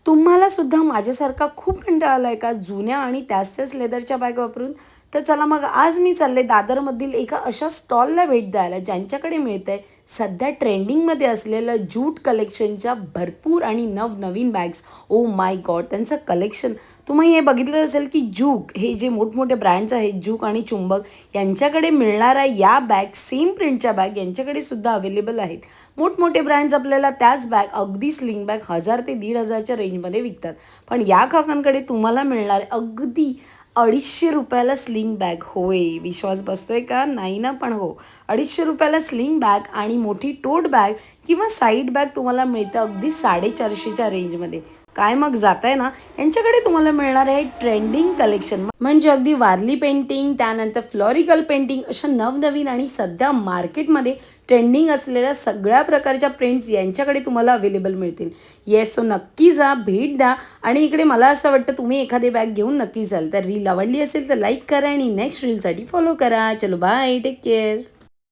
तुम्हाला सुद्धा माझ्यासारखा खूप कंटाळा आलाय का जुन्या आणि त्याच लेदरच्या बॅग वापरून? तर चला मग आज मी चालले दादरमधील एका अशा स्टॉलला भेट द्यायला ज्यांच्याकडे मिळतंय सध्या ट्रेंडिंगमध्ये असलेलं ज्यूट कलेक्शनच्या भरपूर आणि नवनवीन बॅग्स. ओ माय गॉड, त्यांचं कलेक्शन तुम्ही हे बघितलं असेल की जूक हे जे मोठमोठे ब्रँड्स आहेत जूक आणि चुंबक यांच्याकडे मिळणाऱ्या या बॅग सेम प्रिंटच्या बॅग यांच्याकडे सुद्धा अवेलेबल आहेत. मोठमोठे ब्रँड्स आपल्याला त्याच बॅग अगदी स्लिंग बॅग 1000 ते 1500च्या रेंजमध्ये विकतात. पण या काकांकडे तुम्हाला मिळणार अगदी 250 रुपयाला स्लिंग बॅग. होय, विश्वास बसतोय का? नाही ना, पण हो, 250 रुपयाला स्लिंग बॅग आणि मोठी टोट बॅग किंवा साईड बॅग तुम्हाला मिळतं अगदी 450च्या रेंजमध्ये. काय मग जाताय ना? यांच्याकडे तुम्हाला मिळणार आहे ट्रेंडिंग कलेक्शन, म्हणजे अगदी वारली पेंटिंग, त्यानंतर फ्लॉरिकल पेंटिंग, अशा नवनवीन आणि सध्या मार्केटमध्ये ट्रेंडिंग असलेल्या सगळ्या प्रकारच्या प्रिंट्स यांच्याकडे तुम्हाला अवेलेबल मिळतील. येस, सो नक्की जा, भेट द्या. आणि इकडे मला असं वाटतं तुम्ही एखादी बॅग घेऊन नक्की जाल. तर रील आवडली असेल तर लाईक करा आणि नेक्स्ट रीलसाठी फॉलो करा. चलो बाय, टेक केअर.